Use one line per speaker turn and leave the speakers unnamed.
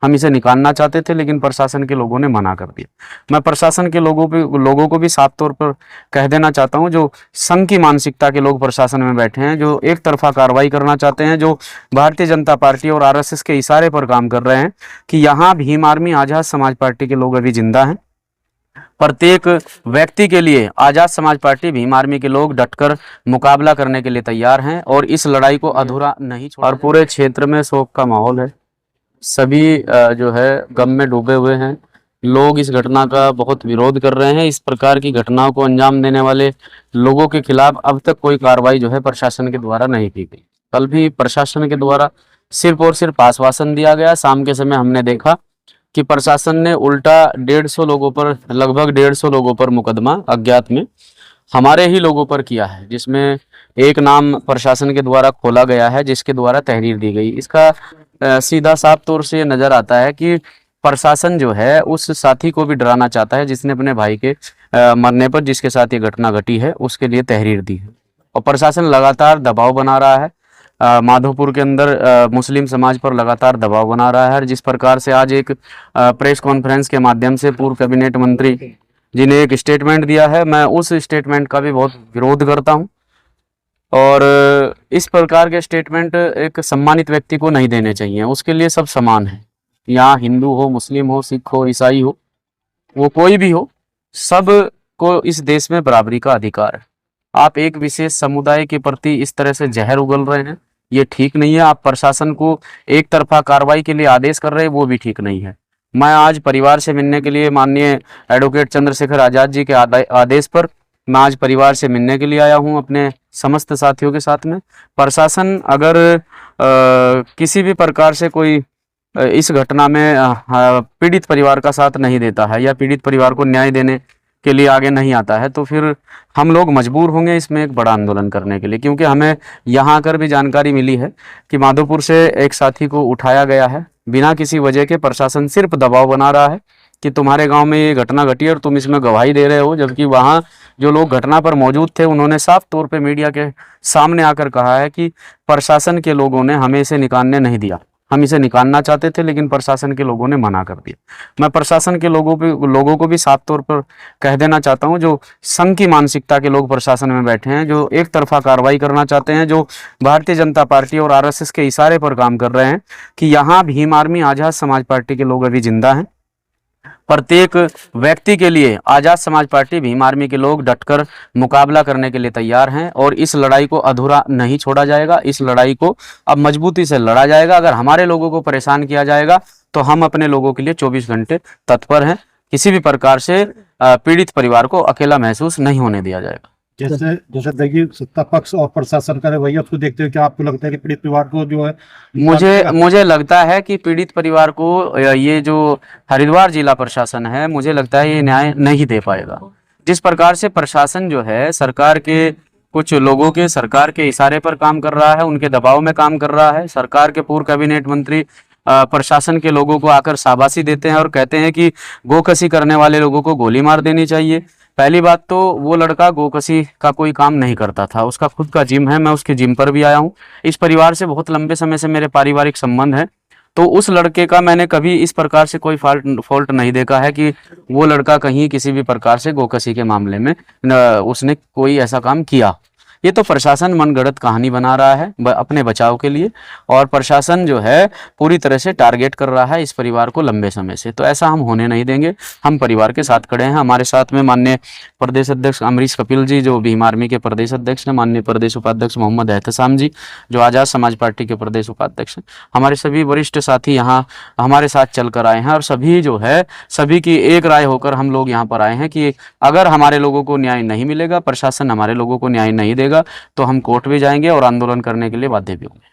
हम इसे निकालना चाहते थे, लेकिन प्रशासन के लोगों ने मना कर दिया। मैं प्रशासन के लोगों को भी साफ तौर पर कह देना चाहता हूं, जो संघ की मानसिकता के लोग प्रशासन में बैठे हैं, जो एक तरफा कार्रवाई करना चाहते हैं, जो भारतीय जनता पार्टी और आरएसएस के इशारे पर काम कर रहे हैं, कि यहाँ भीम आर्मी, आजाद समाज पार्टी के लोग अभी जिंदा हैं। प्रत्येक व्यक्ति के लिए आजाद समाज पार्टी, भीम आर्मी के लोग डटकर मुकाबला करने के लिए तैयार हैं और इस लड़ाई को अधूरा नहीं छोड़ा। और पूरे क्षेत्र में शोक का माहौल है, सभी जो है गम में डूबे हुए हैं। लोग इस घटना का बहुत विरोध कर रहे हैं। इस प्रकार की घटनाओं को अंजाम देने वाले लोगों के खिलाफ अब तक कोई कार्रवाई जो है प्रशासन के द्वारा नहीं की गई। कल भी प्रशासन के द्वारा सिर्फ और सिर्फ आश्वासन दिया गया। शाम के समय हमने देखा कि प्रशासन ने उल्टा 150 लोगों पर, लगभग 150 लोगों पर मुकदमा अज्ञात में हमारे ही लोगों पर किया है, जिसमें एक नाम प्रशासन के द्वारा खोला गया है, जिसके द्वारा तहरीर दी गई। इसका सीधा साफ तौर से नजर आता है कि प्रशासन जो है उस साथी को भी डराना चाहता है, जिसने अपने भाई के मरने पर, जिसके साथ ये घटना घटी है, उसके लिए तहरीर दी है। और प्रशासन लगातार दबाव बना रहा है। माधोपुर के अंदर मुस्लिम समाज पर लगातार दबाव बना रहा है। जिस प्रकार से आज एक प्रेस कॉन्फ्रेंस के माध्यम से पूर्व कैबिनेट मंत्री जी ने एक स्टेटमेंट दिया है, मैं उस स्टेटमेंट का भी बहुत विरोध करता हूं। और इस प्रकार के स्टेटमेंट एक सम्मानित व्यक्ति को नहीं देने चाहिए। उसके लिए सब समान है, यहाँ हिंदू हो, मुस्लिम हो, सिख हो, ईसाई हो, वो कोई भी हो, सब को इस देश में बराबरी का अधिकार है। आप एक विशेष समुदाय के प्रति इस तरह से जहर उगल रहे हैं, ये ठीक नहीं है। आप प्रशासन को एक तरफा कार्रवाई के लिए आदेश कर रहे हैं, वो भी ठीक नहीं है। मैं आज परिवार से मिलने के लिए माननीय एडवोकेट चंद्रशेखर आजाद जी के आदेश पर मैं आज परिवार से मिलने के लिए आया हूं अपने समस्त साथियों के साथ में। प्रशासन अगर किसी भी प्रकार से कोई इस घटना में पीड़ित परिवार का साथ नहीं देता है या पीड़ित परिवार को न्याय देने के लिए आगे नहीं आता है, तो फिर हम लोग मजबूर होंगे इसमें एक बड़ा आंदोलन करने के लिए। क्योंकि हमें यहाँ आकर भी जानकारी मिली है कि माधोपुर से एक साथी को उठाया गया है बिना किसी वजह के। प्रशासन सिर्फ दबाव बना रहा है कि तुम्हारे गांव में ये घटना घटी और तुम इसमें गवाही दे रहे हो, जबकि वहाँ जो लोग घटना पर मौजूद थे उन्होंने साफ तौर पे मीडिया के सामने आकर कहा है कि प्रशासन के लोगों ने हमें इसे निकालने नहीं दिया। हम इसे निकालना चाहते थे, लेकिन प्रशासन के लोगों ने मना कर दिया। मैं प्रशासन के लोगों को भी साफ तौर पर कह देना चाहता हूं, जो संघ की मानसिकता के लोग प्रशासन में बैठे हैं, जो एक तरफा कार्रवाई करना चाहते हैं, जो भारतीय जनता पार्टी और आरएसएस के इशारे पर काम कर रहे हैं, कि यहाँ भीम आर्मी, आजाद समाज पार्टी के लोग अभी जिंदा हैं। प्रत्येक व्यक्ति के लिए आजाद समाज पार्टी, भीम आर्मी के लोग डटकर मुकाबला करने के लिए तैयार हैं और इस लड़ाई को अधूरा नहीं छोड़ा जाएगा। इस लड़ाई को अब मजबूती से लड़ा जाएगा। अगर हमारे लोगों को परेशान किया जाएगा तो हम अपने लोगों के लिए 24 घंटे तत्पर हैं। किसी भी प्रकार से पीड़ित परिवार को अकेला महसूस नहीं होने दिया जाएगा।
जैसे देखिए, सत्ता पक्ष और प्रशासन का रवैया उसको देखते हुए क्या आपको लगता है कि पीड़ित परिवार को जो है,
मुझे लगता है कि पीड़ित परिवार को ये जो हरिद्वार जिला प्रशासन है, मुझे लगता है ये न्याय नहीं दे पाएगा। जिस प्रकार से प्रशासन जो है सरकार के कुछ लोगों के, सरकार के इशारे पर काम कर रहा है, उनके दबाव में काम कर रहा है। सरकार के पूर्व कैबिनेट मंत्री प्रशासन के लोगों को आकर शाबाशी देते हैं और कहते हैं कि गोकसी करने वाले लोगों को गोली मार देनी चाहिए। पहली बात तो वो लड़का गोकसी का कोई काम नहीं करता था, उसका खुद का जिम है, मैं उसके जिम पर भी आया हूँ। इस परिवार से बहुत लंबे समय से मेरे पारिवारिक संबंध है, तो उस लड़के का मैंने कभी इस प्रकार से कोई फॉल्ट नहीं देखा है कि वो लड़का कहीं किसी भी प्रकार से गोकसी के मामले में उसने कोई ऐसा काम किया। ये तो प्रशासन मनगढ़ंत कहानी बना रहा है अपने बचाव के लिए, और प्रशासन जो है पूरी तरह से टारगेट कर रहा है इस परिवार को लंबे समय से। तो ऐसा हम होने नहीं देंगे। हम परिवार के साथ खड़े हैं। हमारे साथ में माननीय प्रदेश अध्यक्ष अमरीश कपिल जी, जो भीम आर्मी के प्रदेश अध्यक्ष हैं, माननीय प्रदेश उपाध्यक्ष मोहम्मद एहतसाम जी, जो आजाद समाज पार्टी के प्रदेश उपाध्यक्ष हैं। हमारे सभी वरिष्ठ साथी यहाँ हमारे साथ चल कर आए हैं और सभी जो है, सभी की एक राय होकर हम लोग यहाँ पर आए हैं कि अगर हमारे लोगों को न्याय नहीं मिलेगा, प्रशासन हमारे लोगों को न्याय नहीं देगा, तो हम कोर्ट भी जाएंगे और आंदोलन करने के लिए बाध्य भी होंगे।